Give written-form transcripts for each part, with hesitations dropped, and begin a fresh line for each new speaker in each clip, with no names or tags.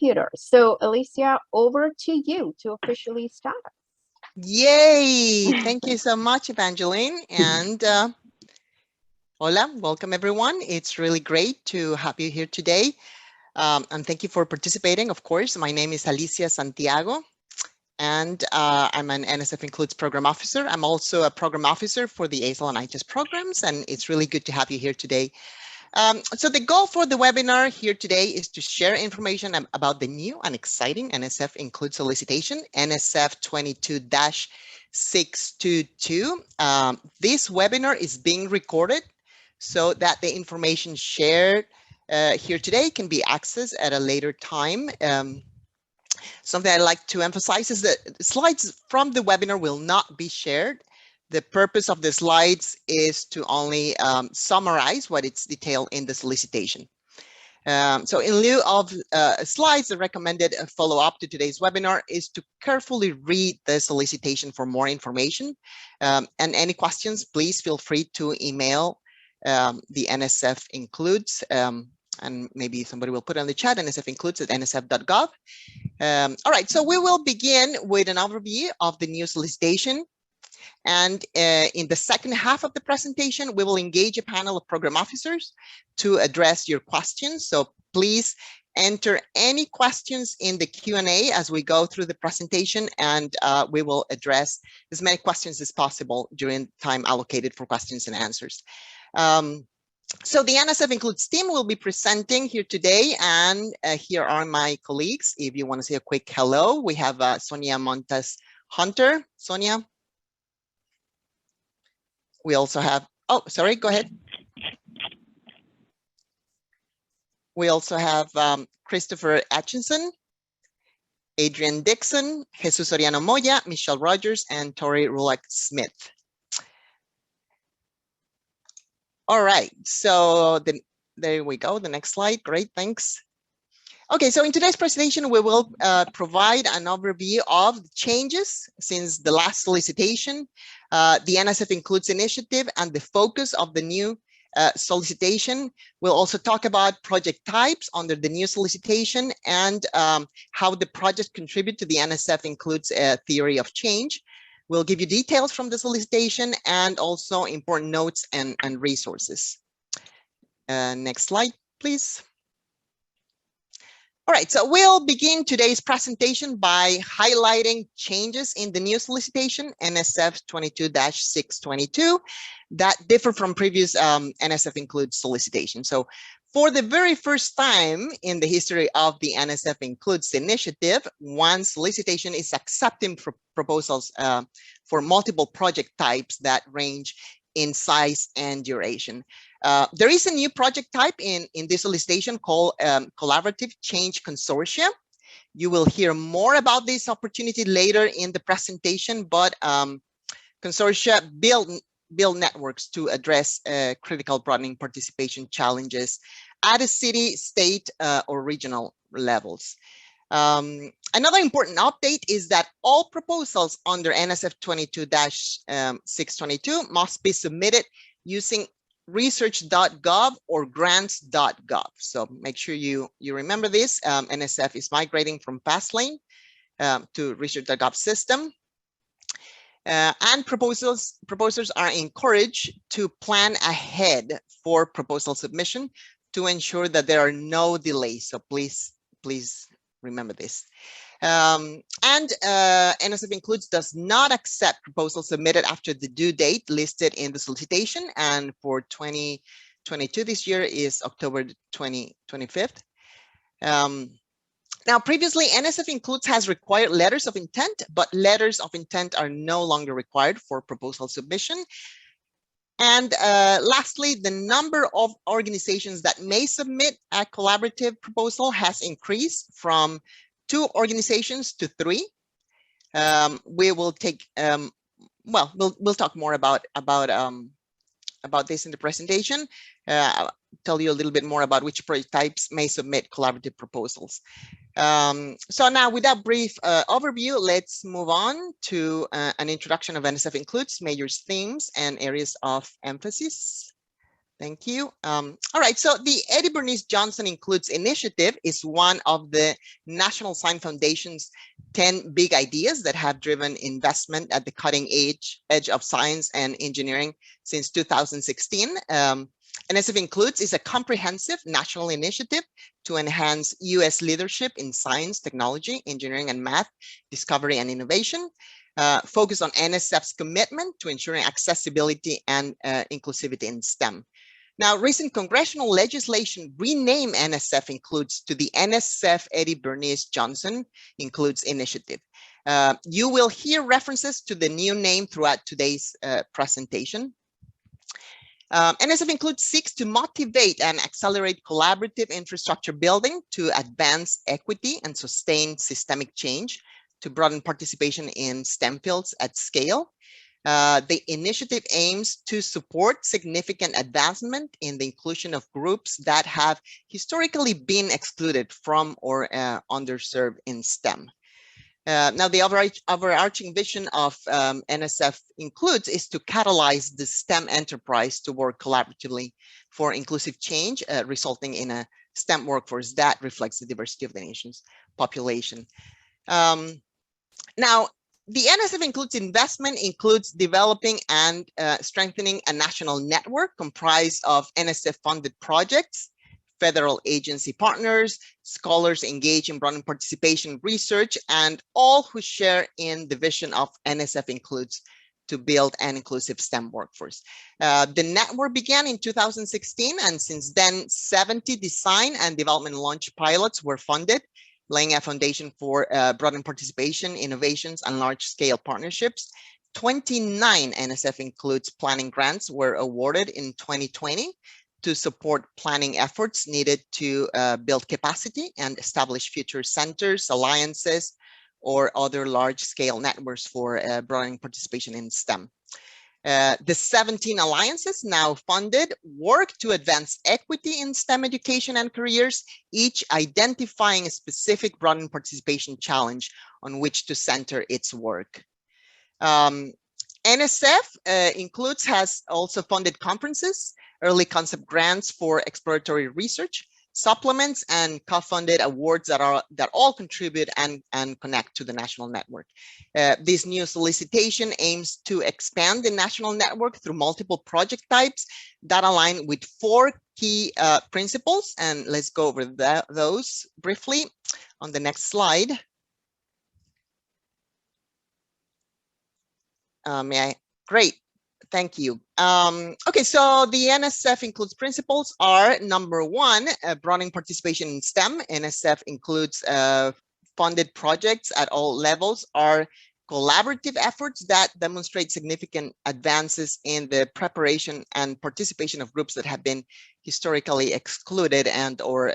computer. So Alicia, over to you to officially start.
Yay! Thank you so much, Evangeline. And hola, welcome everyone. It's really great to have you here today. And thank you for participating, of course. My name is Alicia Santiago, and I'm an NSF Includes Program Officer. I'm also a Program Officer for the ASL and IHS programs, and it's really good to have you here today. So the goal for the webinar here today is to share information about the new and exciting NSF Includes Solicitation, NSF 22-622. This webinar is being recorded so that the information shared here today can be accessed at a later time. Something I'd like to emphasize is that slides from the webinar will not be shared. The purpose of the slides is to only summarize what it's detailed in the solicitation. So in lieu of slides, the recommended follow-up to today's webinar is to carefully read the solicitation for more information. And any questions, please feel free to email the NSF Includes, and maybe somebody will put it on the chat, nsfincludes@nsf.gov. All right, so we will begin with an overview of the new solicitation. And in the second half of the presentation, we will engage a panel of program officers to address your questions. So please enter any questions in the Q&A as we go through the presentation, and we will address as many questions as possible during time allocated for questions and answers. So the NSF Includes team will be presenting here today, and here are my colleagues. If you want to say a quick hello, we have Sonia Montes Hunter. Sonia. We also have, oh, sorry, go ahead. We also have Christopher Atchison, Adrian Dixon, Jesus Soriano Moya, Michelle Rogers, and Tori Rulak-Smith. All right, so there we go, the next slide, great, thanks. Okay, so in today's presentation, we will provide an overview of the changes since the last solicitation, the NSF Includes initiative, and the focus of the new solicitation. We'll also talk about project types under the new solicitation and how the project contribute to the NSF Includes theory of change. We'll give you details from the solicitation and also important notes and resources. Next slide, please. All right, so we'll begin today's presentation by highlighting changes in the new solicitation, NSF 22-622, that differ from previous NSF Includes solicitation. So for the very first time in the history of the NSF Includes initiative, one solicitation is accepting proposals for multiple project types that range in size and duration. There is a new project type in this solicitation called Collaborative Change Consortia. You will hear more about this opportunity later in the presentation, but consortia build networks to address critical broadening participation challenges at a city, state, or regional levels. Another important update is that all proposals under NSF 22-622 must be submitted using research.gov or grants.gov. So make sure you remember this. NSF is migrating from Fastlane to research.gov system. And proposers are encouraged to plan ahead for proposal submission to ensure that there are no delays. So please remember this. And NSF Includes does not accept proposals submitted after the due date listed in the solicitation, and for 2022 this year is October 25th. Now, previously, NSF Includes has required letters of intent, but letters of intent are no longer required for proposal submission. And lastly, the number of organizations that may submit a collaborative proposal has increased from 2 organizations to 3. We will take, well, we'll talk more about this in the presentation. Tell you a little bit more about which project types may submit collaborative proposals. So now with that brief overview, let's move on to an introduction of NSF Includes, major themes and areas of emphasis. Thank you. All right, so the Eddie Bernice Johnson Includes initiative is one of the National Science Foundation's 10 big ideas that have driven investment at the cutting edge of science and engineering since 2016. NSF Includes is a comprehensive national initiative to enhance US leadership in science, technology, engineering, and math, discovery and innovation. Focus on NSF's commitment to ensuring accessibility and inclusivity in STEM. Now, recent congressional legislation renamed NSF Includes to the NSF Eddie Bernice Johnson Includes initiative. You will hear references to the new name throughout today's presentation. NSF Includes seeks to motivate and accelerate collaborative infrastructure building to advance equity and sustain systemic change, to broaden participation in STEM fields at scale. The initiative aims to support significant advancement in the inclusion of groups that have historically been excluded from or underserved in STEM. Now, the overarching vision of NSF Includes is to catalyze the STEM enterprise to work collaboratively for inclusive change, resulting in a STEM workforce that reflects the diversity of the nation's population. Now, the NSF Includes investment includes developing and strengthening a national network comprised of NSF-funded projects, federal agency partners, scholars engaged in broadening participation research, and all who share in the vision of NSF Includes to build an inclusive STEM workforce. The network began in 2016, and since then, 70 design and development launch pilots were funded, laying a foundation for broadening participation, innovations, and large-scale partnerships. 29 NSF Includes planning grants were awarded in 2020 to support planning efforts needed to build capacity and establish future centers, alliances, or other large-scale networks for broadening participation in STEM. The 17 alliances now funded work to advance equity in STEM education and careers, each identifying a specific broadening participation challenge on which to center its work. NSF Includes has also funded conferences, early concept grants for exploratory research, supplements, and co-funded awards that all contribute and connect to the national network. This new solicitation aims to expand the national network through multiple project types that align with 4 key principles, and let's go over those briefly on the next slide. Great. Thank you. Okay, so the NSF Includes principles are: number 1, broadening participation in STEM. NSF Includes funded projects at all levels are collaborative efforts that demonstrate significant advances in the preparation and participation of groups that have been historically excluded and or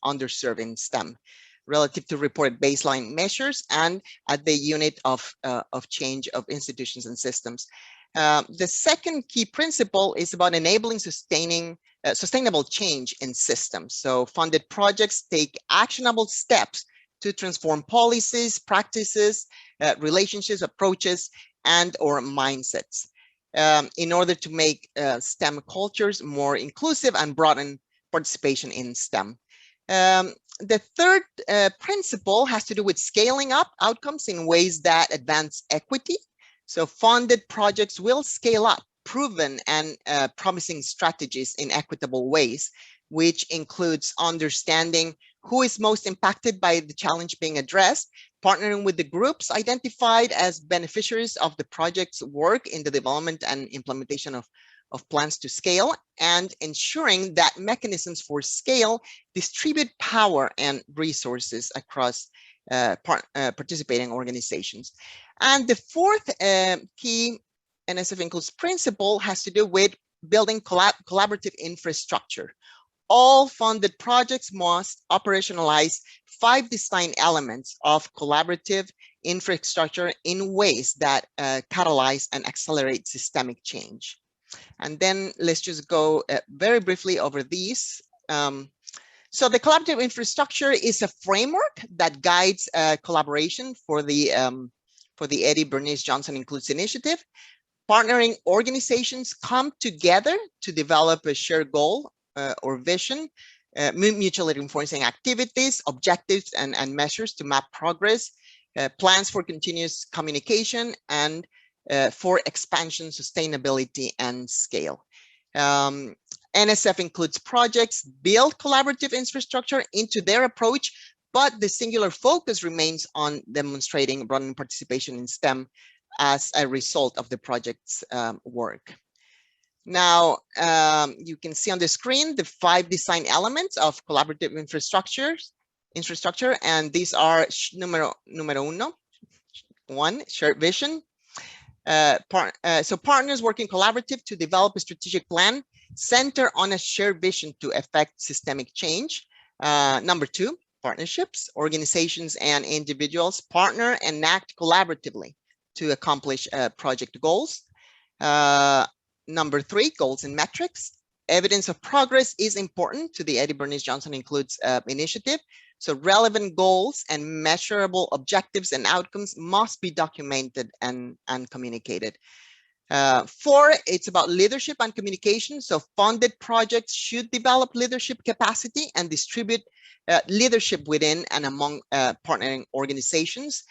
underserved in STEM, relative to reported baseline measures and at the unit of change of institutions and systems. The second key principle is about enabling sustainable change in systems. So funded projects take actionable steps to transform policies, practices, relationships, approaches, and or mindsets in order to make STEM cultures more inclusive and broaden participation in STEM. The third principle has to do with scaling up outcomes in ways that advance equity. So funded projects will scale up proven and promising strategies in equitable ways, which includes understanding who is most impacted by the challenge being addressed, partnering with the groups identified as beneficiaries of the project's work in the development and implementation of plans to scale, and ensuring that mechanisms for scale distribute power and resources across participating organizations. And the fourth key NSF Includes principle has to do with building collaborative infrastructure. All funded projects must operationalize 5 design elements of collaborative infrastructure in ways that catalyze and accelerate systemic change. And then let's just go very briefly over these. So the collaborative infrastructure is a framework that guides collaboration for the Eddie Bernice Johnson Includes initiative. Partnering organizations come together to develop a shared goal or vision, mutually reinforcing activities, objectives, and measures to map progress, plans for continuous communication, and for expansion, sustainability, and scale. NSF includes projects build collaborative infrastructure into their approach, but the singular focus remains on demonstrating broadening participation in STEM as a result of the project's work. Now, you can see on the screen the 5 design elements of collaborative infrastructure, and these are numero uno, 1, shared vision. So partners working collaborative to develop a strategic plan center on a shared vision to affect systemic change. Number 2, partnerships. Organizations and individuals partner and act collaboratively to accomplish project goals. Number 3, goals and metrics. Evidence of progress is important to the Eddie Bernice Johnson Includes initiative. So relevant goals and measurable objectives and outcomes must be documented and communicated. 4, it's about leadership and communication. So funded projects should develop leadership capacity and distribute leadership within and among partnering organizations.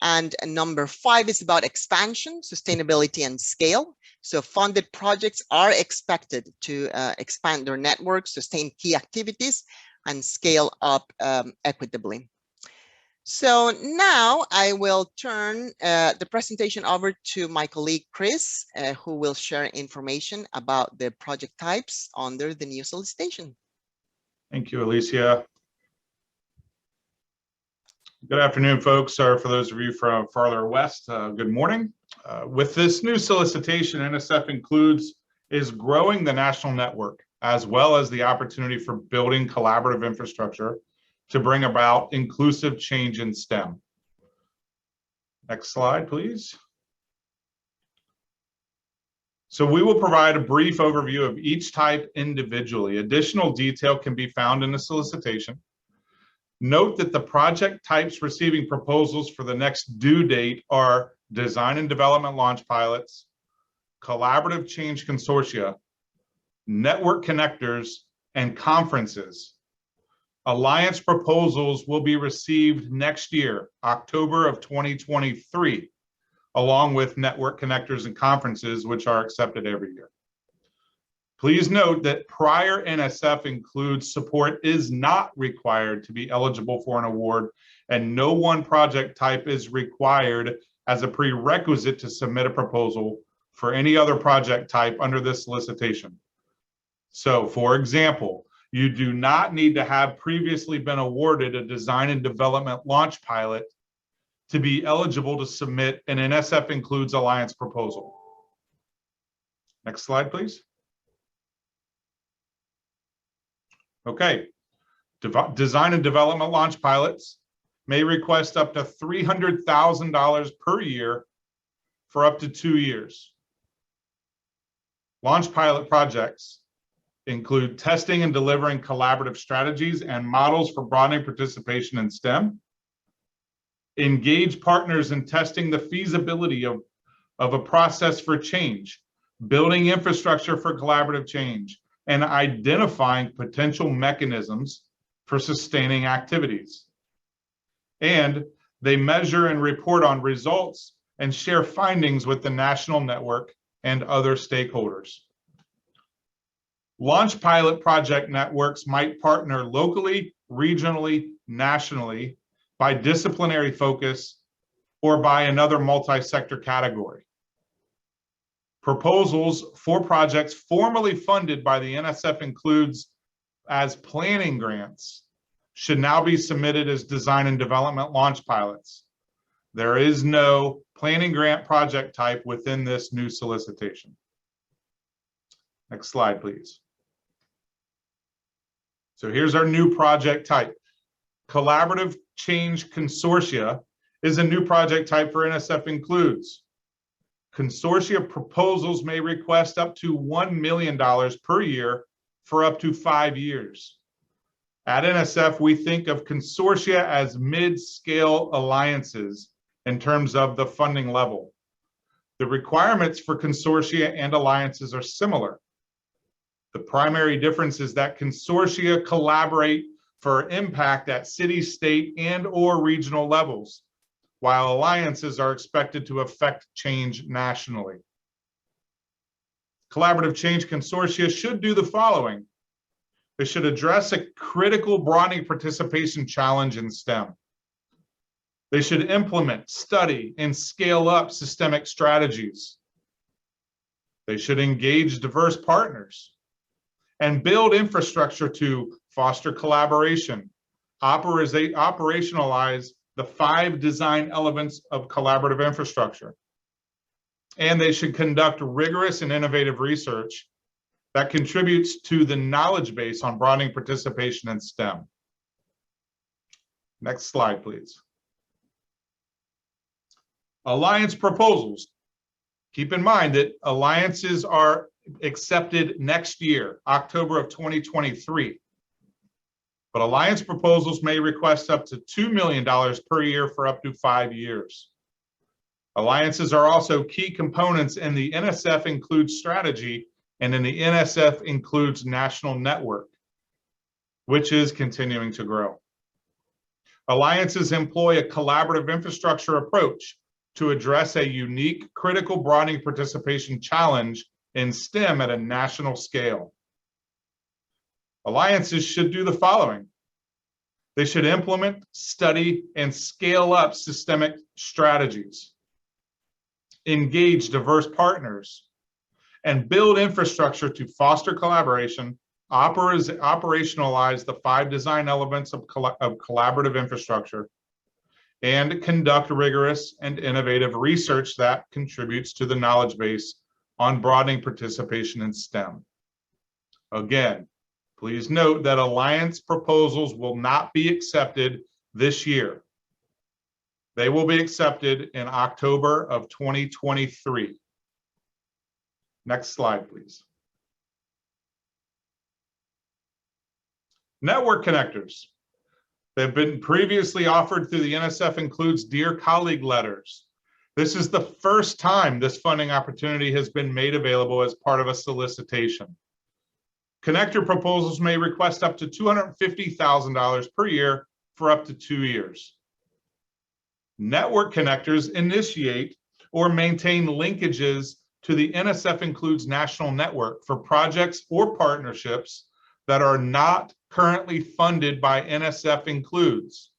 And number 5 is about expansion, sustainability, and scale. So funded projects are expected to expand their network, sustain key activities, and scale up equitably. So now I will turn the presentation over to my colleague, Chris, who will share information about the project types under the new solicitation.
Thank you, Alicia. Good afternoon, folks, or for those of you from farther west, good morning. With this new solicitation, NSF Includes is growing the national network, as well as the opportunity for building collaborative infrastructure to bring about inclusive change in STEM. Next slide, please. So we will provide a brief overview of each type individually. Additional detail can be found in the solicitation. Note that the project types receiving proposals for the next due date are design and development launch pilots, collaborative change consortia, network connectors, and conferences. Alliance proposals will be received next year, October of 2023, along with network connectors and conferences, which are accepted every year. Please note that prior NSF Includes support is not required to be eligible for an award, and no one project type is required as a prerequisite to submit a proposal for any other project type under this solicitation. So, for example, you do not need to have previously been awarded a design and development launch pilot to be eligible to submit an NSF Includes Alliance proposal. Next slide, please. Okay, design and development launch pilots may request up to $300,000 per year for up to 2 years. Launch pilot projects include testing and delivering collaborative strategies and models for broadening participation in STEM, engage partners in testing the feasibility of a process for change, building infrastructure for collaborative change, and identifying potential mechanisms for sustaining activities. And they measure and report on results and share findings with the national network and other stakeholders. Launch pilot project networks might partner locally, regionally, nationally, by disciplinary focus, or by another multi-sector category. Proposals for projects formally funded by the NSF Includes as planning grants should now be submitted as design and development launch pilots. There is no planning grant project type within this new solicitation. Next slide, please. So here's our new project type. Collaborative Change Consortia is a new project type for NSF Includes. Consortia proposals may request up to $1 million per year for up to 5 years. At NSF, we think of consortia as mid-scale alliances in terms of the funding level. The requirements for consortia and alliances are similar. The primary difference is that consortia collaborate for impact at city, state, and/or regional levels, while alliances are expected to affect change nationally. Collaborative change consortia should do the following. They should address a critical broadening participation challenge in STEM. They should implement, study, and scale up systemic strategies. They should engage diverse partners and build infrastructure to foster collaboration, operationalize the 5 design elements of collaborative infrastructure. And they should conduct rigorous and innovative research that contributes to the knowledge base on broadening participation in STEM. Next slide, please. Alliance proposals. Keep in mind that alliances are accepted next year, October of 2023. But alliance proposals may request up to $2 million per year for up to 5 years. Alliances are also key components in the NSF Includes strategy and in the NSF Includes national network, which is continuing to grow. Alliances employ a collaborative infrastructure approach to address a unique critical broadening participation challenge in STEM at a national scale. Alliances should do the following. They should implement, study, and scale up systemic strategies, engage diverse partners, and build infrastructure to foster collaboration, operationalize the 5 design elements of collaborative infrastructure, and conduct rigorous and innovative research that contributes to the knowledge base on broadening participation in STEM. Again, please note that alliance proposals will not be accepted this year. They will be accepted in October of 2023. Next slide, please. Network connectors. They've been previously offered through the NSF Includes Dear Colleague letters. This is the first time this funding opportunity has been made available as part of a solicitation. Connector proposals may request up to $250,000 per year for up to 2 years. Network connectors initiate or maintain linkages to the NSF Includes national network for projects or partnerships that are not currently funded by NSF Includes.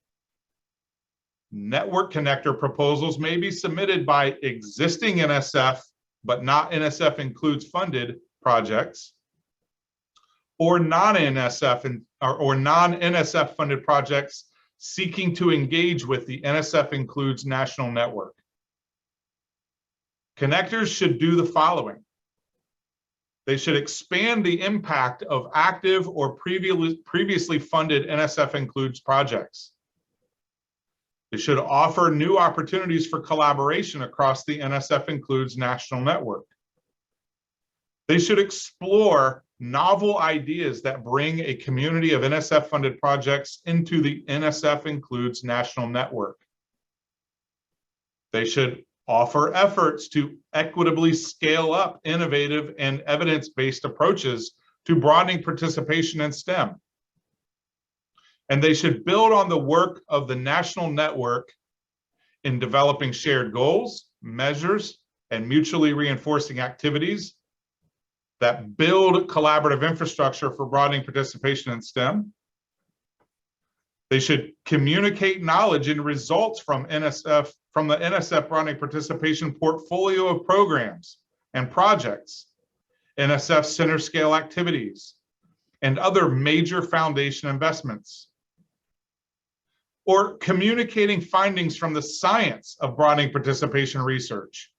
Network connector proposals may be submitted by existing NSF, but not NSF Includes funded projects, or non-NSF or non-NSF funded projects seeking to engage with the NSF Includes national network. Connectors should do the following. They should expand the impact of active or previously funded NSF Includes projects. They should offer new opportunities for collaboration across the NSF Includes national network. They should explore novel ideas that bring a community of NSF funded projects into the NSF Includes national network. They should offer efforts to equitably scale up innovative and evidence-based approaches to broadening participation in STEM. And they should build on the work of the national network in developing shared goals, measures, and mutually reinforcing activities that build collaborative infrastructure for broadening participation in STEM. They should communicate knowledge and results from the NSF Broadening Participation portfolio of programs and projects, NSF center scale activities, and other major foundation investments. Or communicating findings from the science of broadening participation research,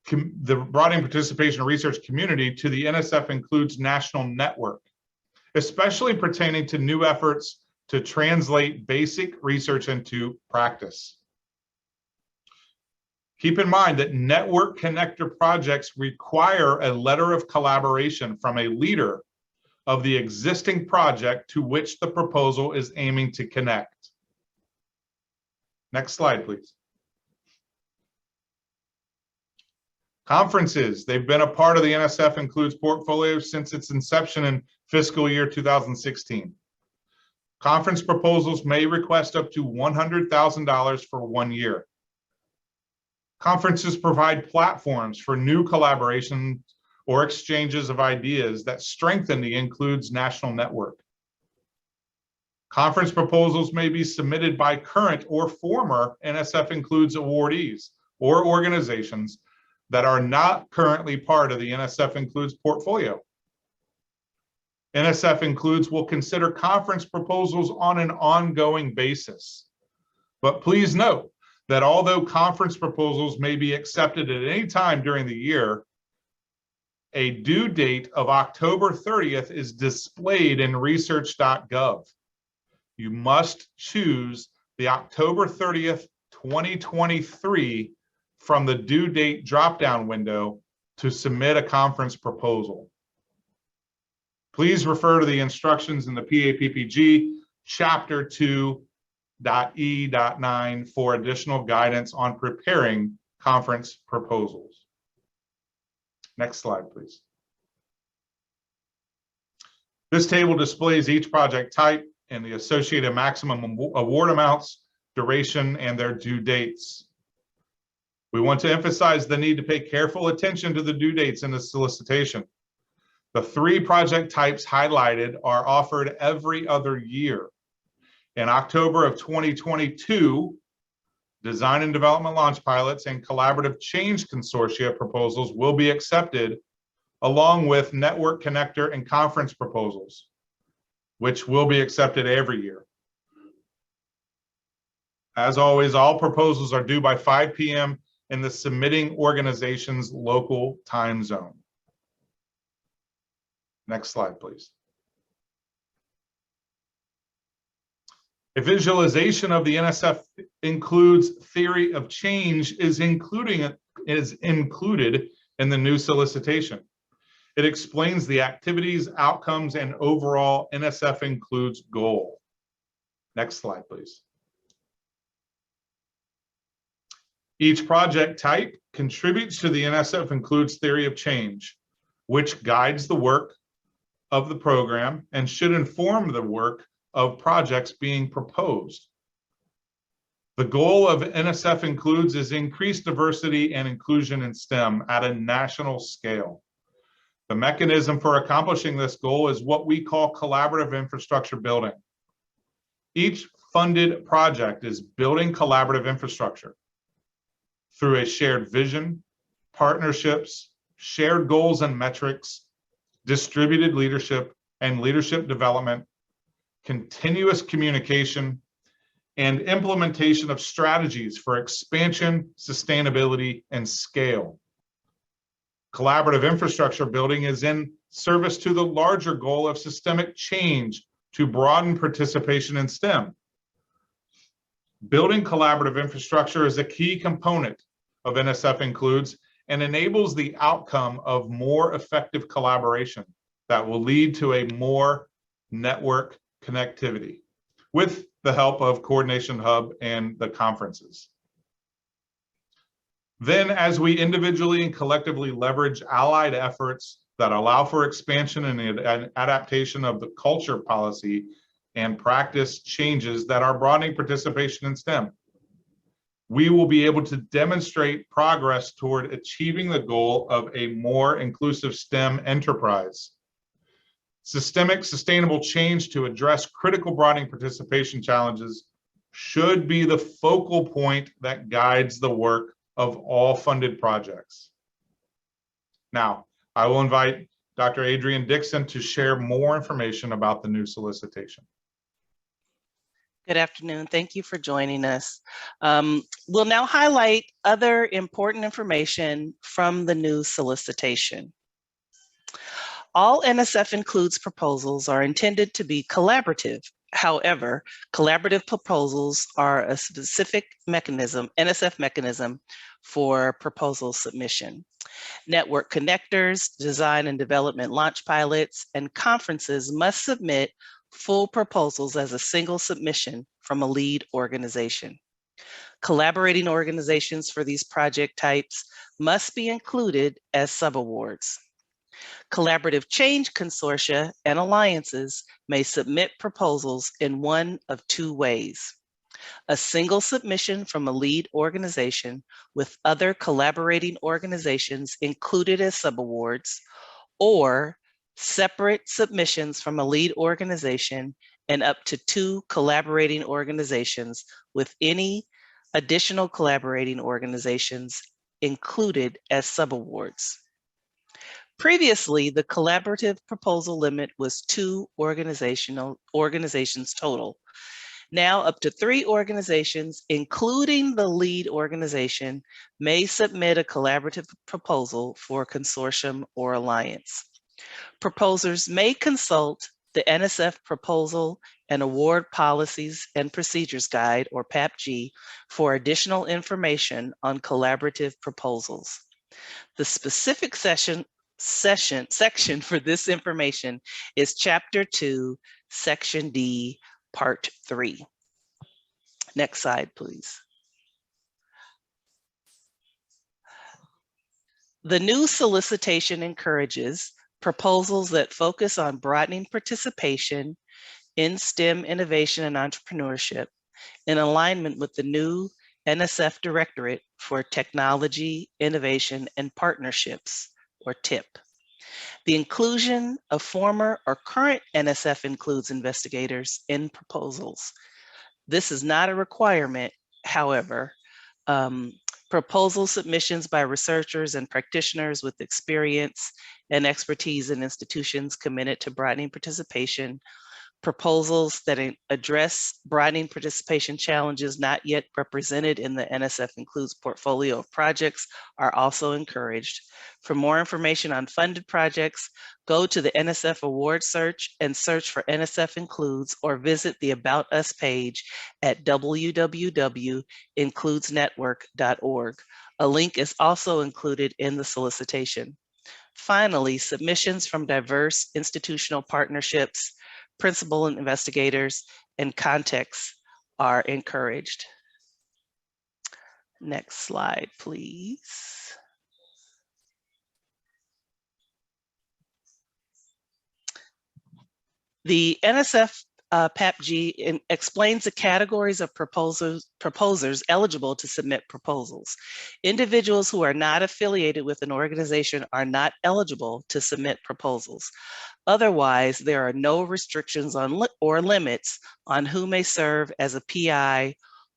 the broadening participation research community to the NSF Includes national network, especially pertaining to new efforts to translate basic research into practice. Keep in mind that network connector projects require a letter of collaboration from a leader of the existing project to which the proposal is aiming to connect. Next slide, please. Conferences, they've been a part of the NSF Includes portfolio since its inception in fiscal year 2016. Conference proposals may request up to $100,000 for 1 year. Conferences provide platforms for new collaborations or exchanges of ideas that strengthen the Includes national network. Conference proposals may be submitted by current or former NSF Includes awardees or organizations that are not currently part of the NSF Includes portfolio. NSF Includes will consider conference proposals on an ongoing basis. But please note that although conference proposals may be accepted at any time during the year, a due date of October 30th is displayed in research.gov. You must choose the October 30th, 2023 from the due date drop-down window to submit a conference proposal. Please refer to the instructions in the PAPPG Chapter 2.E.9 for additional guidance on preparing conference proposals. Next slide, please. This table displays each project type and the associated maximum award amounts, duration, and their due dates. We want to emphasize the need to pay careful attention to the due dates in the solicitation. The 3 project types highlighted are offered every other year. In October of 2022, design and development launch pilots and collaborative change consortia proposals will be accepted, along with network connector and conference proposals, which will be accepted every year. As always, all proposals are due by 5 p.m. in the submitting organization's local time zone. Next slide, please. A visualization of the NSF Includes theory of change is included in the new solicitation. It explains the activities, outcomes, and overall NSF Includes goal. Next slide, please. Each project type contributes to the NSF Includes theory of change, which guides the work of the program and should inform the work of projects being proposed. The goal of NSF Includes is increased diversity and inclusion in STEM at a national scale. The mechanism for accomplishing this goal is what we call collaborative infrastructure building. Each funded project is building collaborative infrastructure through a shared vision, partnerships, shared goals and metrics, distributed leadership and leadership development, continuous communication, and implementation of strategies for expansion, sustainability, and scale. Collaborative infrastructure building is in service to the larger goal of systemic change to broaden participation in STEM. Building collaborative infrastructure is a key component of NSF Includes and enables the outcome of more effective collaboration that will lead to a more network connectivity with the help of Coordination Hub and the conferences. Then, as we individually and collectively leverage allied efforts that allow for expansion and adaptation of the culture policy and practice changes that are broadening participation in STEM, we will be able to demonstrate progress toward achieving the goal of a more inclusive STEM enterprise. Systemic sustainable change to address critical broadening participation challenges should be the focal point that guides the work of all funded projects. Now, I will invite Dr. Adrienne Dixon to share more information about the new solicitation.
Good afternoon. Thank you for joining us. We'll now highlight other important information from the new solicitation. All NSF Includes proposals are intended to be collaborative. However, collaborative proposals are a specific mechanism, NSF mechanism, for proposal submission. Network connectors, design and development launch pilots, and conferences must submit full proposals as a single submission from a lead organization. Collaborating organizations for these project types must be included as subawards. Collaborative change consortia and alliances may submit proposals in one of two ways: a single submission from a lead organization with other collaborating organizations included as subawards, or separate submissions from a lead organization and up to 2 collaborating organizations with any additional collaborating organizations included as subawards. Previously, the collaborative proposal limit was 2 organizations total. Now up to 3 organizations, including the lead organization, may submit a collaborative proposal for a consortium or alliance. Proposers may consult the NSF Proposal and Award Policies and Procedures Guide, or PAPG, for additional information on collaborative proposals. The specific section for this information is Chapter 2, Section D, Part 3. Next slide, please. The new solicitation encourages proposals that focus on broadening participation in STEM innovation and entrepreneurship in alignment with the new NSF Directorate for Technology, Innovation, and Partnerships, or TIP. The inclusion of former or current NSF Includes investigators in proposals. This is not a requirement, however. Proposal submissions by researchers and practitioners with experience and expertise in institutions committed to broadening participation, proposals that address broadening participation challenges not yet represented in the NSF Includes portfolio of projects are also encouraged. For more information on funded projects, go to the NSF Award search and search for NSF Includes, or visit the About Us page at www.includesnetwork.org. A link is also included in the solicitation. Finally, submissions from diverse institutional partnerships, principal and investigators, and contexts are encouraged. Next slide, please. The NSF PAPG explains the categories of proposers eligible to submit proposals. Individuals who are not affiliated with an organization are not eligible to submit proposals. Otherwise, there are no restrictions on or limits on who may serve as a PI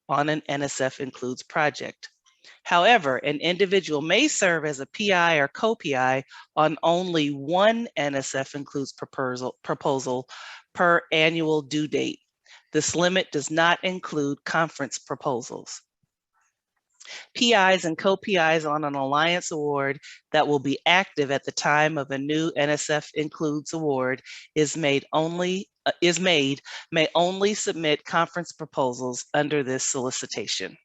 on an NSF Includes project. However, an individual may serve as a PI or co-PI on only one NSF Includes proposal per annual due date. This limit does not include conference proposals. PIs and co-PIs on an alliance award that will be active at the time of a new NSF Includes award may only submit conference proposals under this solicitation.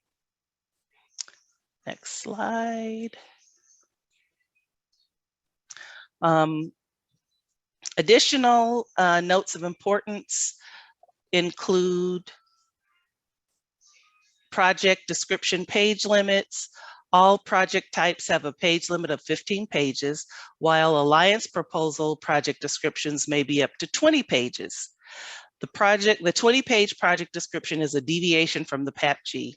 Next slide. Additional notes of importance include project description page limits. All project types have a page limit of 15 pages, while alliance proposal project descriptions may be up to 20 pages. The 20-page project description is a deviation from the PAPG.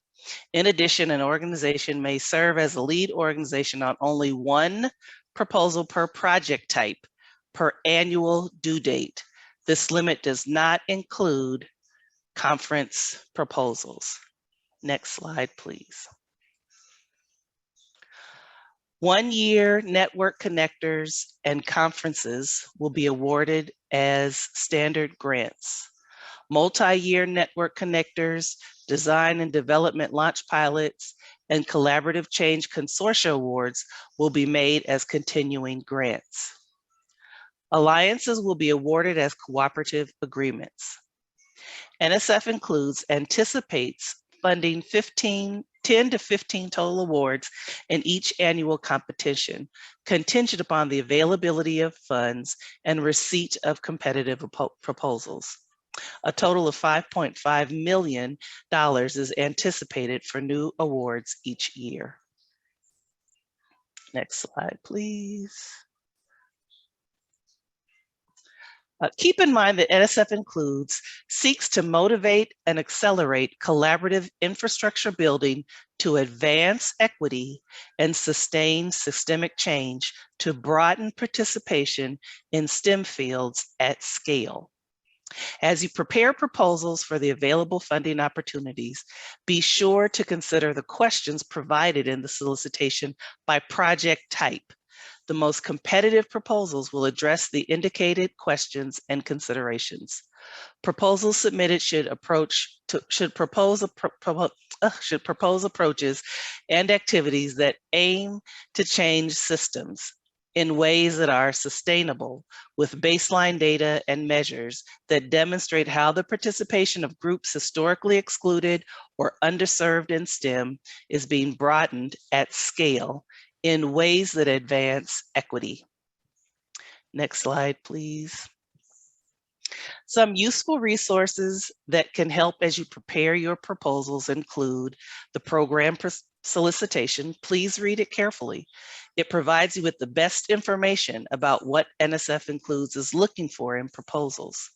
In addition, an organization may serve as a lead organization on only one proposal per project type per annual due date. This limit does not include conference proposals. Next slide, please. One-year network connectors and conferences will be awarded as standard grants. Multi-year network connectors, design and development launch pilots, and collaborative change consortia awards will be made as continuing grants. Alliances will be awarded as cooperative agreements. NSF Includes anticipates funding 10 to 15 total awards in each annual competition, contingent upon the availability of funds and receipt of competitive proposals. A total of $5.5 million is anticipated for new awards each year. Next slide, please. Keep in mind that NSF Includes seeks to motivate and accelerate collaborative infrastructure building to advance equity and sustain systemic change to broaden participation in STEM fields at scale. As you prepare proposals for the available funding opportunities, be sure to consider the questions provided in the solicitation by project type. The most competitive proposals will address the indicated questions and considerations. Proposals submitted should propose approaches and activities that aim to change systems in ways that are sustainable, with baseline data and measures that demonstrate how the participation of groups historically excluded or underserved in STEM is being broadened at scale in ways that advance equity. Next slide, please. Some useful resources that can help as you prepare your proposals include the program solicitation. Please read it carefully. It provides you with the best information about what NSF Includes is looking for in proposals.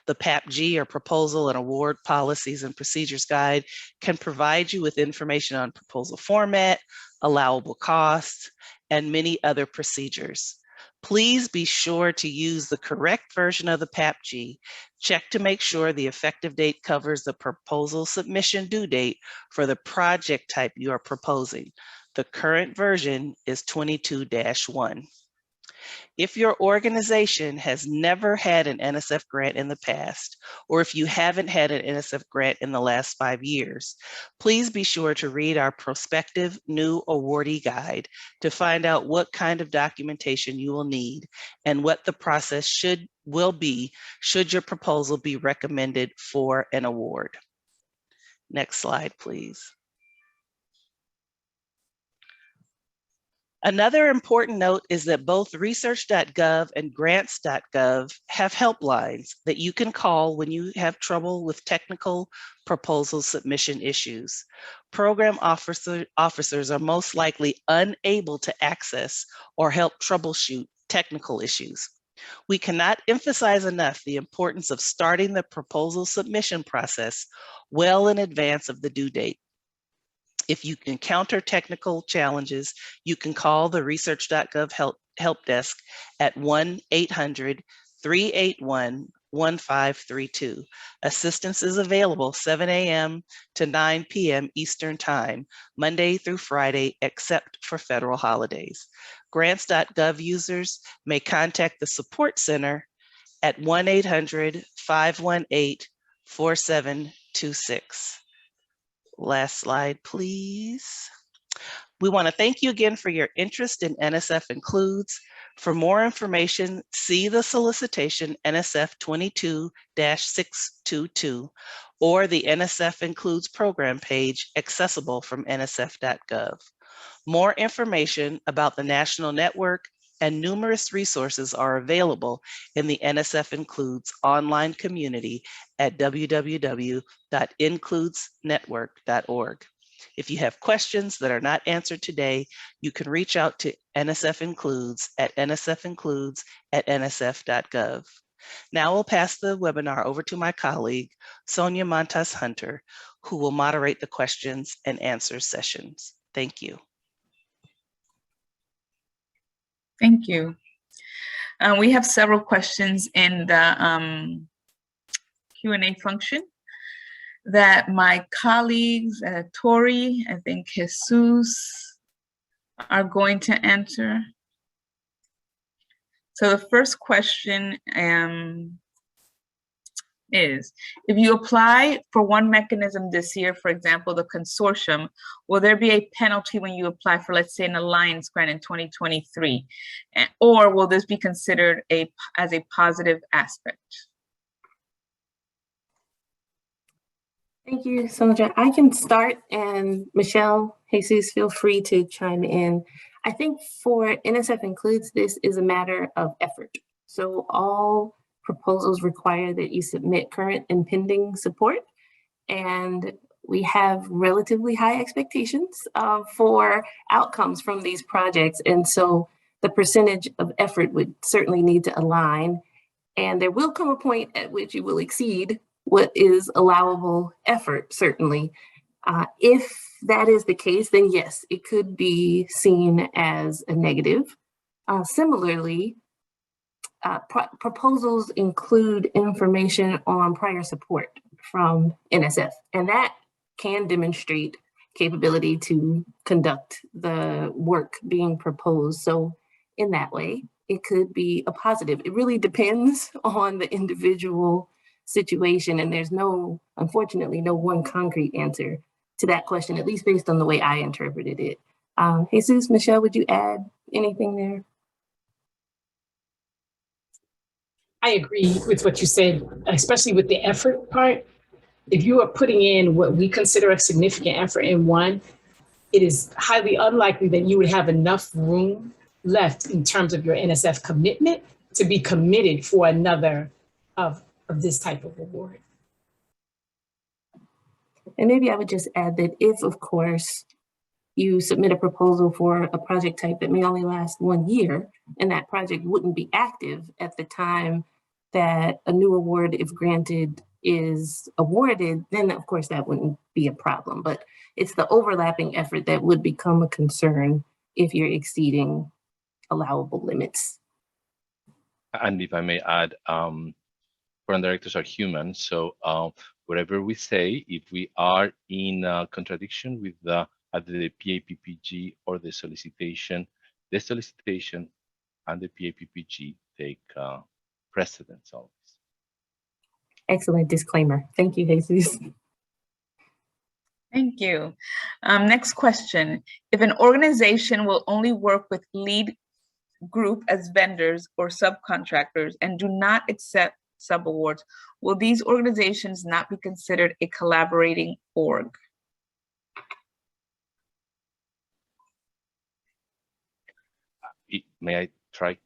The PAPG, or Proposal and Award Policies and Procedures Guide, can provide you with information on proposal format, allowable costs, and many other procedures. Please be sure to use the correct version of the PAPG. Check to make sure the effective date covers the proposal submission due date for the project type you are proposing. The current version is 22-1. If your organization has never had an NSF grant in the past, or if you haven't had an NSF grant in the last 5 years, please be sure to read our prospective new awardee guide to find out what kind of documentation you will need and what the process will be should your proposal be recommended for an award. Next slide, please. Another important note is that both research.gov and grants.gov have helplines that you can call when you have trouble with technical proposal submission issues. Program officers are most likely unable to access or help troubleshoot technical issues. We cannot emphasize enough the importance of starting the proposal submission process well in advance of the due date. If you encounter technical challenges, you can call the research.gov help desk at 1-800-381-1532. Assistance is available 7 a.m. to 9 p.m. Eastern Time, Monday through Friday, except for federal holidays. Grants.gov users may contact the support center at 1-800-518-4726. Last slide, please. We want to thank you again for your interest in NSF Includes. For more information, see the solicitation NSF 22-622 or the NSF Includes program page accessible from nsf.gov. More information about the national network and numerous resources are available in the NSF Includes online community at www.includesnetwork.org. If you have questions that are not answered today, you can reach out to NSF Includes at nsfincludes@nsf.gov. Now I'll pass the webinar over to my colleague, Sonia Montas Hunter, who will moderate the questions and answer sessions. Thank you.
Thank you. We have several questions in the Q&A function that my colleagues, Tori, I think Jesus, are going to answer. So the first question is, if you apply for one mechanism this year, for example, the consortium, will there be a penalty when you apply for, let's say, an alliance grant in 2023? Or will this be considered as a positive aspect?
Thank you, Sandra. I can start, and Michelle, Jesus, feel free to chime in. I think for NSF Includes, this is a matter of effort. So all proposals require that you submit current and pending support. And we have relatively high expectations for outcomes from these projects. And so the percentage of effort would certainly need to align. And there will come a point at which you will exceed what is allowable effort, certainly. If that is the case, then yes, it could be seen as a negative. Similarly, proposals include information on prior support from NSF, and that can demonstrate capability to conduct the work being proposed. So in that way, it could be a positive. It really depends on the individual situation, and there's unfortunately, no one concrete answer to that question, at least based on the way I interpreted it. Jesus, Michelle, would you add anything there?
I agree with what you said, especially with the effort part. If you are putting in what we consider a significant effort in one, it is highly unlikely that you would have enough room left in terms of your NSF commitment to be committed for another of this type of award.
And maybe I would just add that if, of course, you submit a proposal for a project type that may only last 1 year, and that project wouldn't be active at the time that a new award, if granted, is awarded, then of course that wouldn't be a problem. But it's the overlapping effort that would become a concern if you're exceeding allowable limits.
And if I may add, program directors are human, so whatever we say, if we are in contradiction with either the PAPPG or the solicitation and the PAPPG take precedence always.
Excellent disclaimer. Thank you, Jesus.
Thank you. Next question. If an organization will only work with lead group as vendors or subcontractors and do not accept subawards, will these organizations not be considered a collaborating org?
May I try?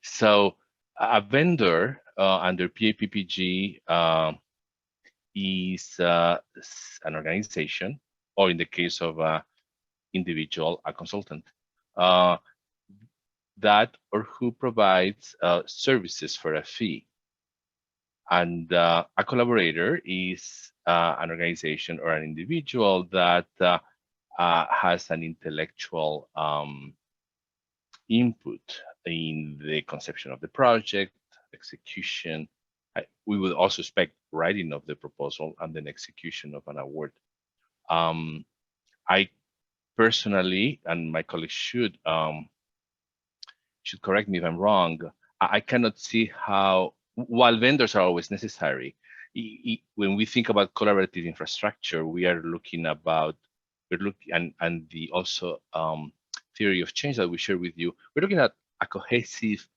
So a vendor under PAPPG is an organization, or in the case of an individual, a consultant, that or who provides services for a fee. And a collaborator is an organization or an individual that has an intellectual input in the conception of the project, execution. We would also expect writing of the proposal and then execution of an award. I personally, and my colleagues should correct me if I'm wrong, I cannot see how, while vendors are always necessary, when we think about collaborative infrastructure, we are looking about, and the also theory of change that we share with you, we're looking at a cohesive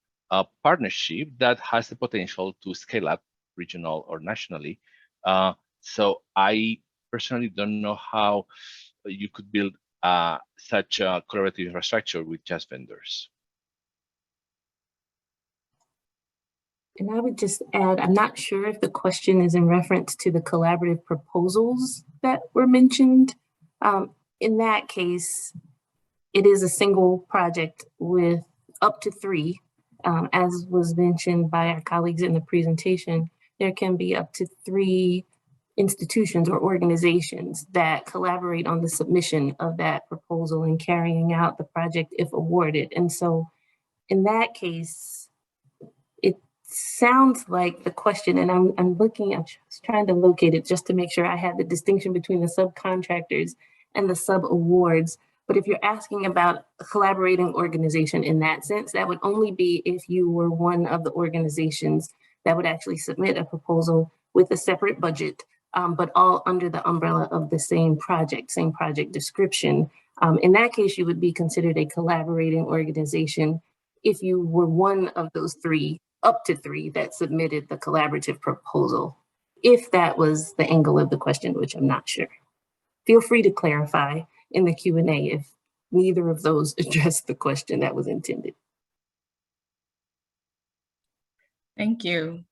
partnership that has the potential to scale up regional or nationally. So I personally don't know how you could build such a collaborative infrastructure with just vendors.
And I would just add, I'm not sure if the question is in reference to the collaborative proposals that were mentioned. In that case, it is a single project with up to 3. As was mentioned by our colleagues in the presentation, there can be up to 3 institutions or organizations that collaborate on the submission of that proposal and carrying out the project if awarded. And so in that case, it sounds like the question, and I'm trying to locate it just to make sure I have the distinction between the subcontractors and the sub-awards. But if you're asking about a collaborating organization in that sense, that would only be if you were one of the organizations that would actually submit a proposal with a separate budget, but all under the umbrella of the same project description. In that case, you would be considered a collaborating organization if you were one of those 3, up to 3, that submitted the collaborative proposal. If that was the angle of the question, which I'm not sure. Feel free to clarify in the Q&A if neither of those addressed the question that was intended.
Thank you.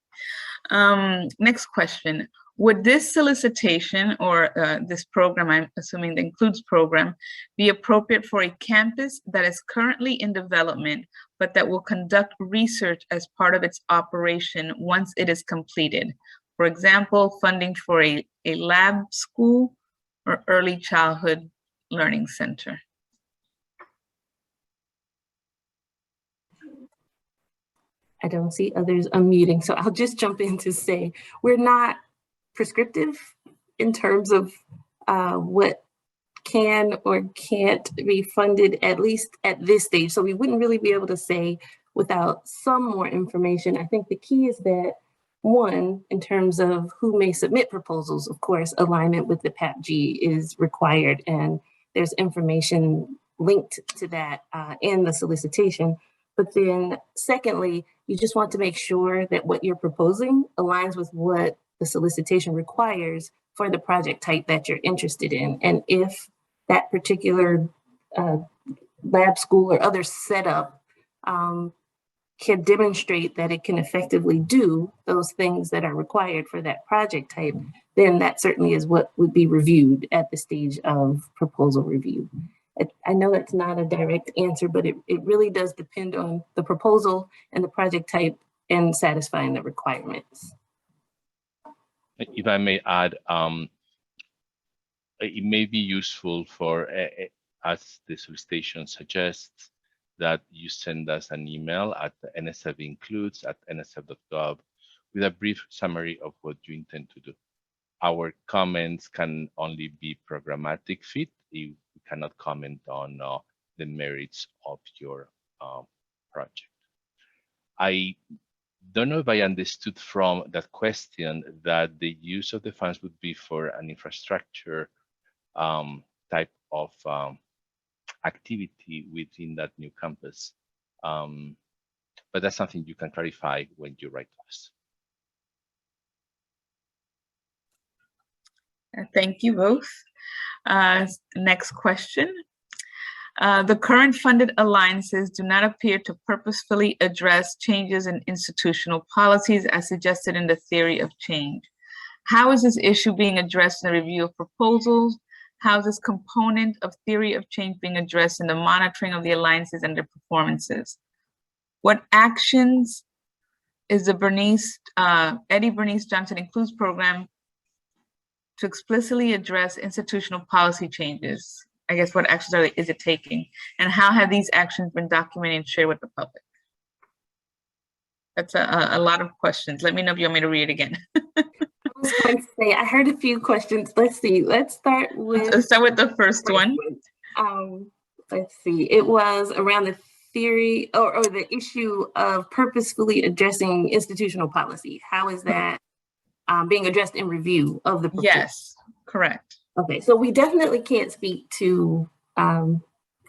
Next question. Would this solicitation or this program, I'm assuming the INCLUDES program, be appropriate for a campus that is currently in development, but that will conduct research as part of its operation once it is completed? For example, funding for a lab school or early childhood learning center.
I don't see others unmuting, so I'll just jump in to say we're not prescriptive in terms of what can or can't be funded, at least at this stage. So we wouldn't really be able to say without some more information. I think the key is that, one, in terms of who may submit proposals, of course, alignment with the PAPG is required, and there's information linked to that in the solicitation. But then secondly, you just want to make sure that what you're proposing aligns with what the solicitation requires for the project type that you're interested in. And if that particular lab school or other setup can demonstrate that it can effectively do those things that are required for that project type, then that certainly is what would be reviewed at the stage of proposal review. I know it's not a direct answer, but it really does depend on the proposal and the project type and satisfying the requirements.
If I may add, it may be useful for, as the solicitation suggests, that you send us an email at nsfincludes@nsf.gov with a brief summary of what you intend to do. Our comments can only be programmatic fit. We cannot comment on the merits of your project. I don't know if I understood from that question that the use of the funds would be for an infrastructure type of activity within that new campus. But that's something you can clarify when you write to us.
Thank you both. Next question. The current funded alliances do not appear to purposefully address changes in institutional policies as suggested in the theory of change. How is this issue being addressed in the review of proposals? How is this component of theory of change being addressed in the monitoring of the alliances and their performances? What actions is the Eddie Bernice Johnson INCLUDES program to explicitly address institutional policy changes? I guess what actions is it taking? And how have these actions been documented and shared with the public? That's a lot of questions. Let me know if you want me to read it again.
I was going to say, I heard a few questions. Let's see. Let's start with
the first one.
Let's see. It was around the theory or the issue of purposefully addressing institutional policy. How is that being addressed in review of the proposal?
Yes, correct.
Okay, so we definitely can't speak to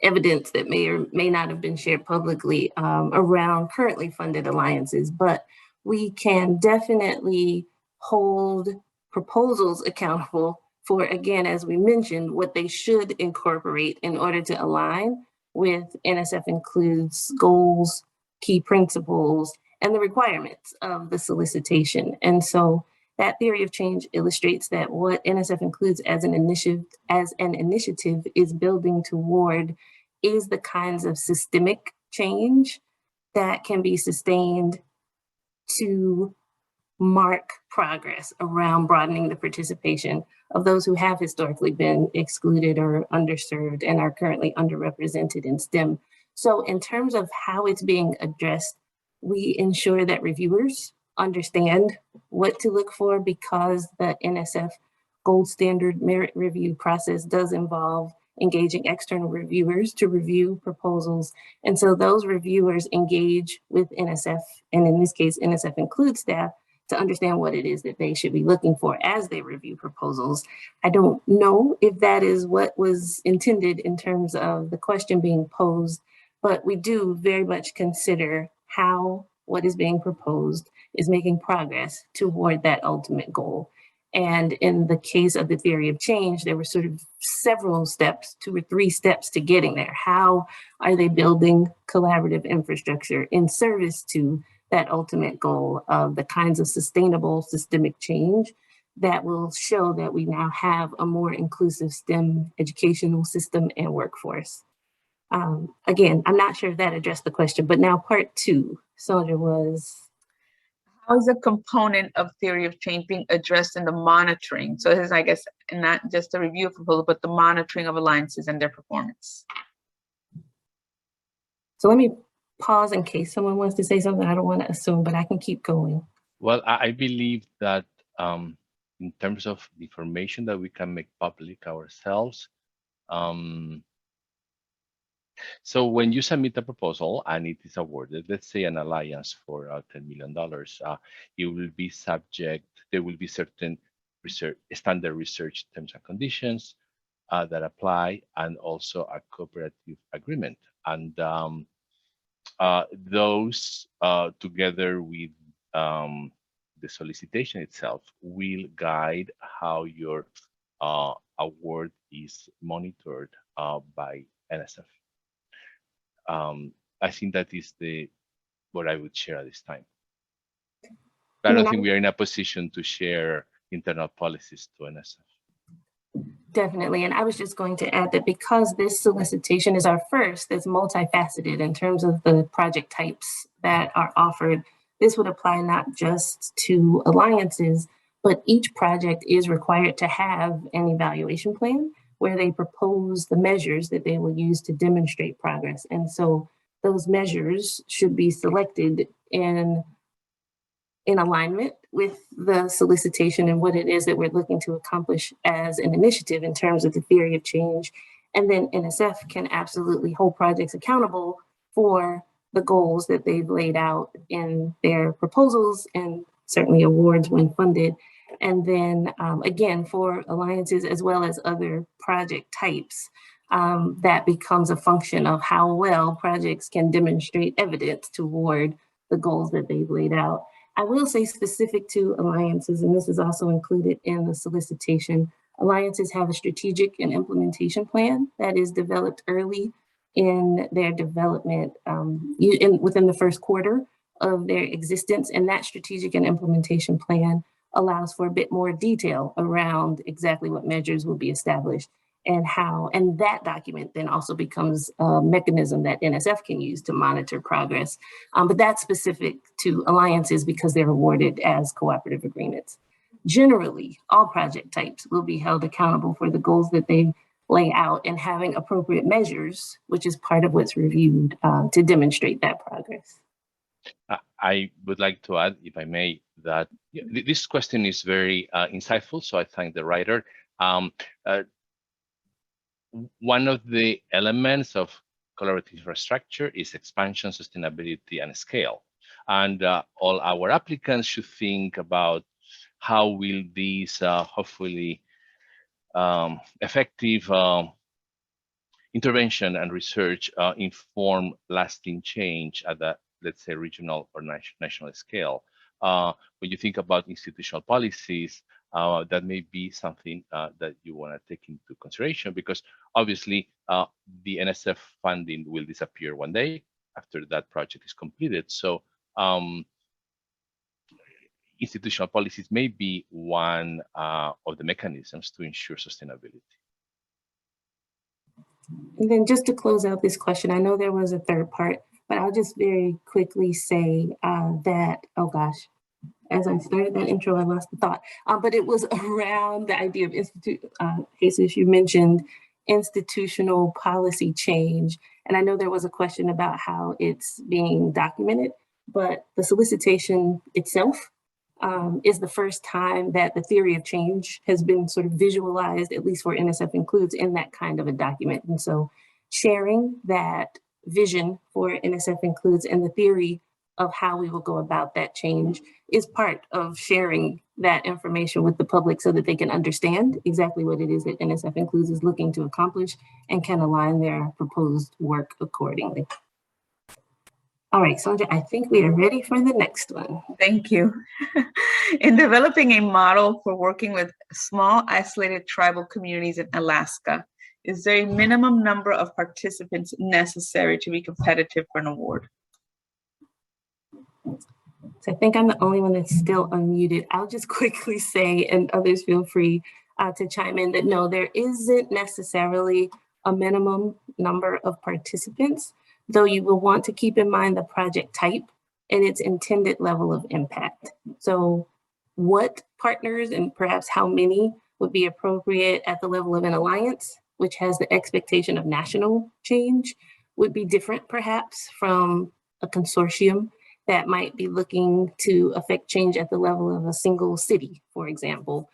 evidence that may or may not have been shared publicly around currently funded alliances, but we can definitely hold proposals accountable for, again, as we mentioned, what they should incorporate in order to align with NSF INCLUDES goals, key principles, and the requirements of the solicitation. And so that theory of change illustrates that what NSF INCLUDES as an initiative is building toward is the kinds of systemic change that can be sustained to mark progress around broadening the participation of those who have historically been excluded or underserved and are currently underrepresented in STEM. So in terms of how it's being addressed, we ensure that reviewers understand what to look for, because the NSF gold standard merit review process does involve engaging external reviewers to review proposals. And so those reviewers engage with NSF, and in this case, NSF INCLUDES staff, to understand what it is that they should be looking for as they review proposals. I don't know if that is what was intended in terms of the question being posed, but we do very much consider how what is being proposed is making progress toward that ultimate goal. And in the case of the theory of change, there were sort of several steps, 2 or 3 steps to getting there. How are they building collaborative infrastructure in service to that ultimate goal of the kinds of sustainable systemic change that will show that we now have a more inclusive STEM educational system and workforce. Again, I'm not sure if that addressed the question, but now part two, Sandra, was
how is a component of theory of change being addressed in the monitoring? So this is, I guess, not just a review of proposal, but the monitoring of alliances and their performance.
So let me pause in case someone wants to say something. I don't want to assume, but I can keep going.
Well, I believe that in terms of the information that we can make public ourselves, so when you submit a proposal and it is awarded, let's say an alliance for $10 million, it will be subject, there will be certain standard research terms and conditions that apply, and also a cooperative agreement. And those together with the solicitation itself will guide how your award is monitored by NSF. I think that is what I would share at this time. I don't think we are in a position to share internal policies to NSF.
Definitely, and I was just going to add that because this solicitation is our first, it's multifaceted in terms of the project types that are offered. This would apply not just to alliances, but each project is required to have an evaluation plan where they propose the measures that they will use to demonstrate progress. And so those measures should be selected in alignment with the solicitation and what it is that we're looking to accomplish as an initiative in terms of the theory of change. And then NSF can absolutely hold projects accountable for the goals that they've laid out in their proposals and certainly awards when funded. And then again, for alliances as well as other project types, that becomes a function of how well projects can demonstrate evidence toward the goals that they've laid out. I will say specific to alliances, and this is also included in the solicitation, alliances have a strategic and implementation plan that is developed early in their development within the first quarter of their existence. And that strategic and implementation plan allows for a bit more detail around exactly what measures will be established and how, and that document then also becomes a mechanism that NSF can use to monitor progress. But that's specific to alliances because they're awarded as cooperative agreements. Generally, all project types will be held accountable for the goals that they lay out and having appropriate measures, which is part of what's reviewed to demonstrate that progress.
I would like to add, if I may, that this question is very insightful, so I thank the writer. One of the elements of collaborative infrastructure is expansion, sustainability, and scale. And all our applicants should think about how will these hopefully effective intervention and research inform lasting change at the, let's say, regional or national scale. When you think about institutional policies, that may be something that you want to take into consideration, because obviously the NSF funding will disappear one day after that project is completed. So institutional policies may be one of the mechanisms to ensure sustainability.
And then just to close out this question, I know there was a third part, but I'll just very quickly say that, oh gosh, as I started that intro, I lost the thought, but it was around the idea of Jesus, you mentioned institutional policy change. And I know there was a question about how it's being documented, but the solicitation itself is the first time that the theory of change has been sort of visualized, at least for NSF Includes, in that kind of a document. And so sharing that vision for NSF Includes and the theory of how we will go about that change is part of sharing that information with the public so that they can understand exactly what it is that NSF Includes is looking to accomplish and can align their proposed work accordingly. All right, Sandra, I think we are ready for the next one.
Thank you. In developing a model for working with small isolated tribal communities in Alaska, is there a minimum number of participants necessary to be competitive for an award?
So I think I'm the only one that's still unmuted. I'll just quickly say, and others feel free to chime in, that no, there isn't necessarily a minimum number of participants, though you will want to keep in mind the project type and its intended level of impact. So what partners and perhaps how many would be appropriate at the level of an alliance, which has the expectation of national change, would be different perhaps from a consortium that might be looking to affect change at the level of a single city, for example,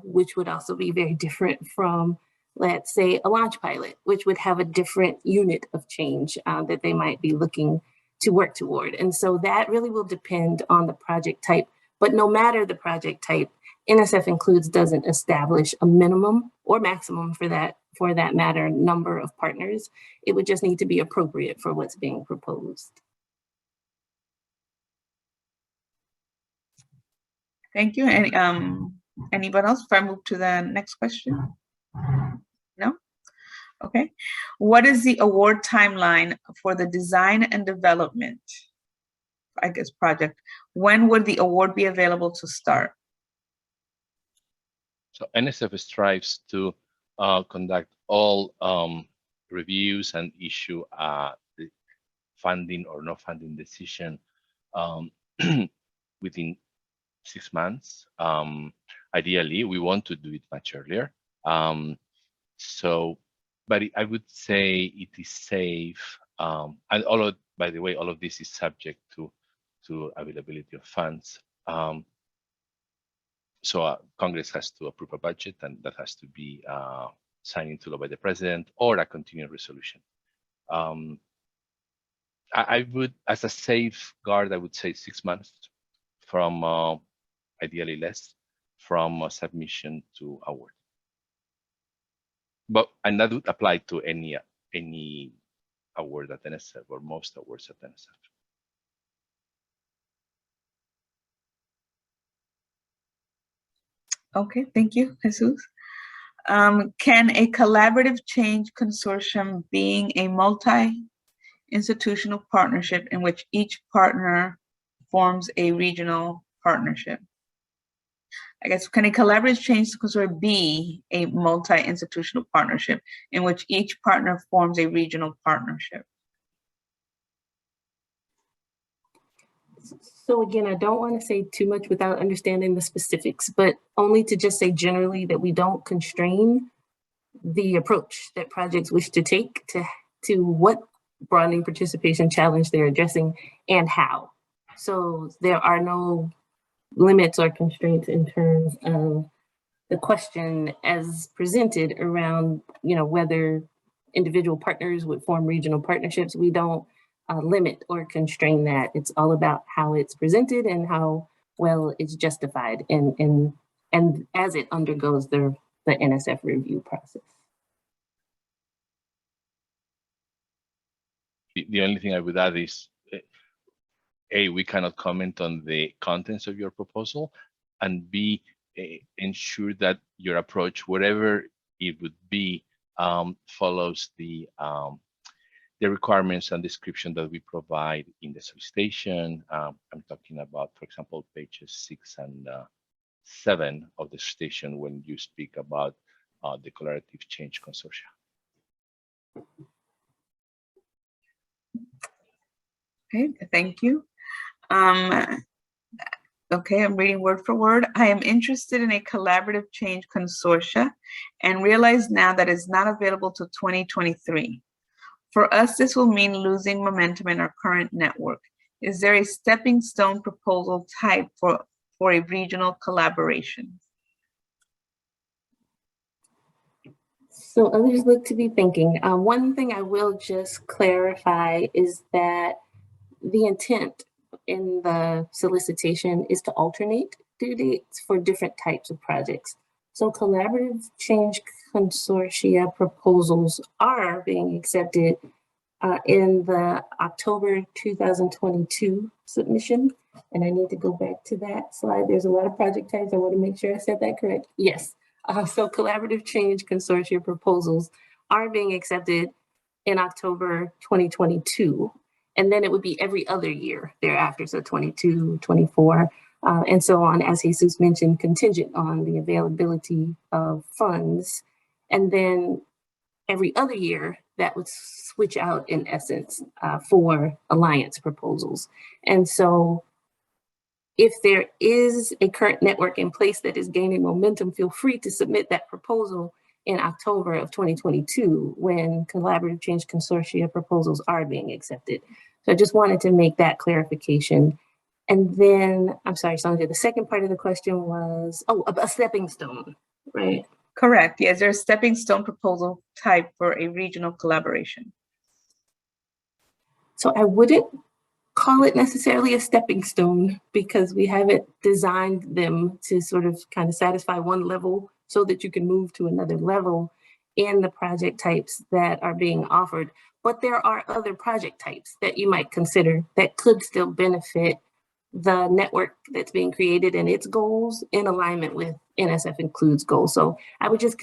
which would also be very different from, let's say, a launch pilot, which would have a different unit of change that they might be looking to work toward. And so that really will depend on the project type. But no matter the project type, NSF Includes doesn't establish a minimum or maximum for that matter number of partners. It would just need to be appropriate for what's being proposed.
Thank you. And anybody else? If I move to the next question? No? Okay. What is the award timeline for the design and development, I guess, project? When would the award be available to start?
So NSF strives to conduct all reviews and issue the funding or no funding decision within 6 months. Ideally, we want to do it much earlier. But I would say it is safe. And by the way, all of this is subject to availability of funds. So Congress has to approve a budget, and that has to be signed into law by the president or a continuing resolution. I would, as a safeguard, I would say 6 months from, ideally less, from submission to award. And that would apply to any award at NSF or most awards at NSF.
Okay, thank you, Jesus. Can a collaborative change consortium being a multi-institutional partnership in which each partner forms a regional partnership? I guess, can a collaborative change consortium be a multi-institutional partnership in which each partner forms a regional partnership?
So again, I don't want to say too much without understanding the specifics, but only to just say generally that we don't constrain the approach that projects wish to take to what broadening participation challenge they're addressing and how. So there are no limits or constraints in terms of the question as presented around, whether individual partners would form regional partnerships. We don't limit or constrain that. It's all about how it's presented and how well it's justified and as it undergoes the NSF review process.
The only thing I would add is, A, we cannot comment on the contents of your proposal, and B, ensure that your approach, whatever it would be, follows the requirements and description that we provide in the solicitation. I'm talking about, for example, pages 6 and 7 of the solicitation when you speak about the collaborative change consortia.
Okay, thank you. Okay, I'm reading word for word. I am interested in a collaborative change consortia and realize now that it's not available till 2023. For us, this will mean losing momentum in our current network. Is there a stepping stone proposal type for a regional collaboration?
So others look to be thinking. One thing I will just clarify is that the intent in the solicitation is to alternate due dates for different types of projects. So collaborative change consortia proposals are being accepted in the October 2022 submission. And I need to go back to that slide. There's a lot of project types. I want to make sure I said that correct. Yes. So collaborative change consortia proposals are being accepted in October 2022. And then it would be every other year thereafter, so 22, 24, and so on, as Jesus mentioned, contingent on the availability of funds. And then every other year, that would switch out in essence for alliance proposals. And so if there is a current network in place that is gaining momentum, feel free to submit that proposal in October of 2022 when collaborative change consortia proposals are being accepted. So I just wanted to make that clarification. And then, I'm sorry, Sandra, the second part of the question was, oh, a stepping stone, right?
Correct. Yes, there's a stepping stone proposal type for a regional collaboration.
So I wouldn't call it necessarily a stepping stone because we haven't designed them to sort of kind of satisfy one level so that you can move to another level in the project types that are being offered. But there are other project types that you might consider that could still benefit the network that's being created and its goals in alignment with NSF Includes goals. So I would just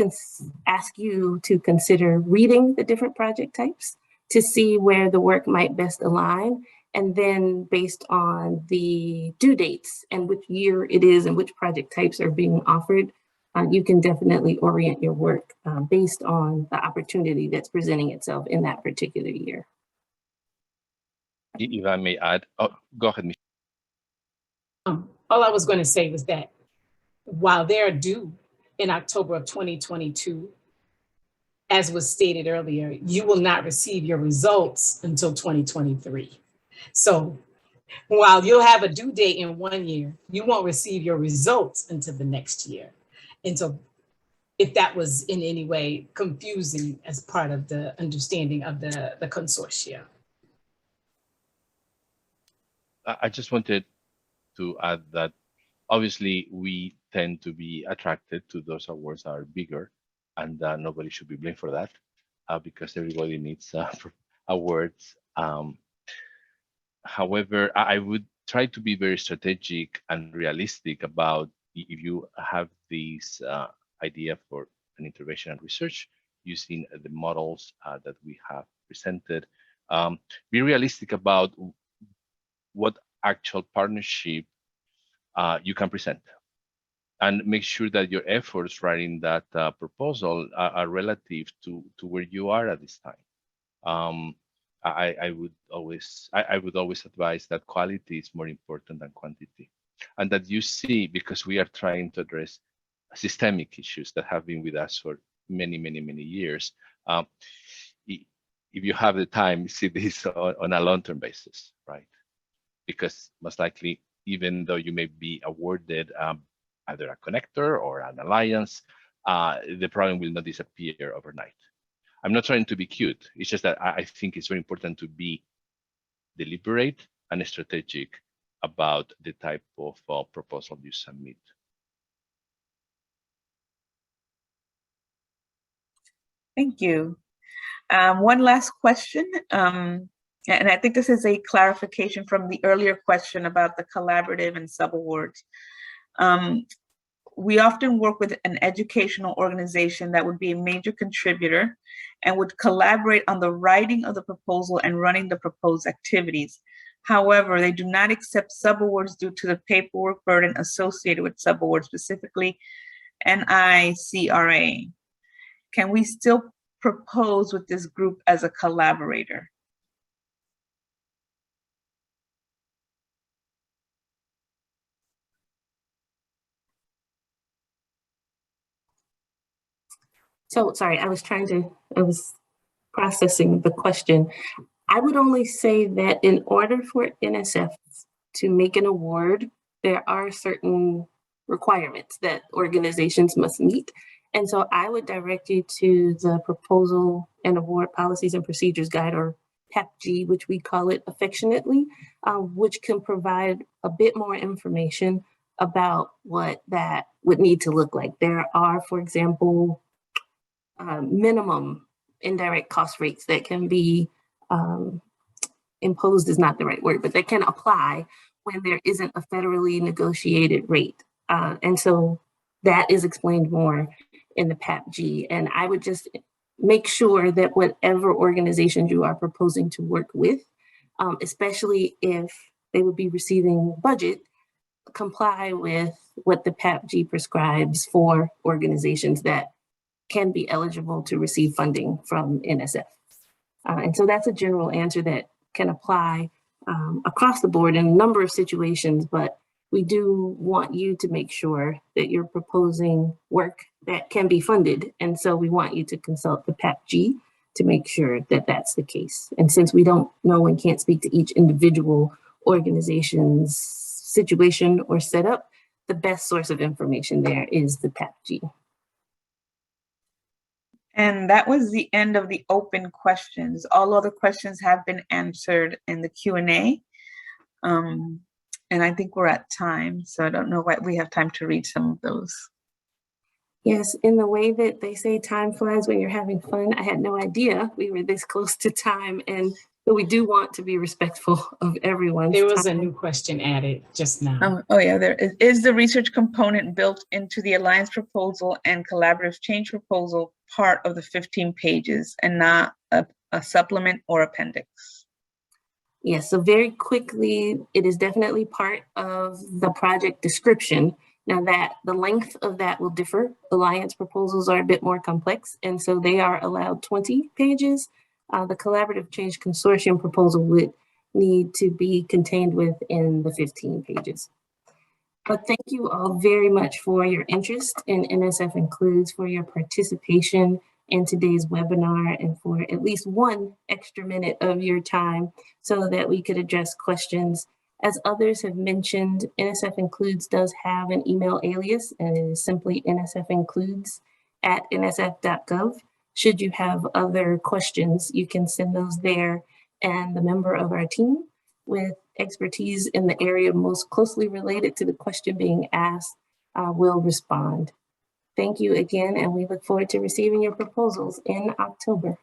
ask you to consider reading the different project types to see where the work might best align. And then based on the due dates and which year it is and which project types are being offered, you can definitely orient your work based on the opportunity that's presenting itself in that particular year.
If I may add, oh, go ahead, Michelle.
All I was going to say was that while they're due in October of 2022, as was stated earlier, you will not receive your results until 2023. So while you'll have a due date in 1 year, you won't receive your results until the next year. And so if that was in any way confusing as part of the understanding of the consortia.
I just wanted to add that obviously we tend to be attracted to those awards that are bigger, and nobody should be blamed for that because everybody needs awards. However, I would try to be very strategic and realistic about if you have this idea for an intervention and research using the models that we have presented. Be realistic about what actual partnership you can present, and make sure that your efforts writing that proposal are relative to where you are at this time. I would always advise that quality is more important than quantity, and that you see, because we are trying to address systemic issues that have been with us for many years. If you have the time, see this on a long-term basis, right? Because most likely, even though you may be awarded either a connector or an alliance, the problem will not disappear overnight. I'm not trying to be cute. It's just that I think it's very important to be deliberate and strategic about the type of proposal you submit.
Thank you. One last question. And I think this is a clarification from the earlier question about the collaborative and subawards. We often work with an educational organization that would be a major contributor and would collaborate on the writing of the proposal and running the proposed activities. However, they do not accept subawards due to the paperwork burden associated with subawards, specifically NICRA. Can we still propose with this group as a collaborator?
So sorry, I was processing the question. I would only say that in order for NSF to make an award, there are certain requirements that organizations must meet. And so I would direct you to the Proposal and Award Policies and Procedures Guide, or PAPG, which we call it affectionately, which can provide a bit more information about what that would need to look like. There are, for example, minimum indirect cost rates that can be imposed is not the right word, but that can apply when there isn't a federally negotiated rate. And so that is explained more in the PAPG. And I would just make sure that whatever organizations you are proposing to work with, especially if they would be receiving budget, comply with what the PAPG prescribes for organizations that can be eligible to receive funding from NSF. And so that's a general answer that can apply across the board in a number of situations, but we do want you to make sure that you're proposing work that can be funded. And so we want you to consult the PAPG to make sure that that's the case. And since we don't know and can't speak to each individual organization's situation or setup, the best source of information there is the PAPG.
And that was the end of the open questions. All other questions have been answered in the Q&A. And I think we're at time, so I don't know why we have time to read some of those.
Yes, in the way that they say time flies when you're having fun, I had no idea we were this close to time, and but we do want to be respectful of everyone's
There was
time.
a new question added just now.
Oh yeah, there is the research component built into the Alliance proposal and collaborative change proposal part of the 15 pages and not a supplement or appendix.
Yes, so very quickly, it is definitely part of the project description. Now that the length of that will differ. Alliance proposals are a bit more complex, and so they are allowed 20 pages. The Collaborative Change Consortium proposal would need to be contained within the 15 pages. But thank you all very much for your interest in NSF Includes, for your participation in today's webinar, and for at least one extra minute of your time so that we could address questions. As others have mentioned, NSF Includes does have an email alias, and it is simply nsfincludes@nsf.gov. Should you have other questions, you can send those there, and the member of our team with expertise in the area most closely related to the question being asked will respond. Thank you again, and we look forward to receiving your proposals in October.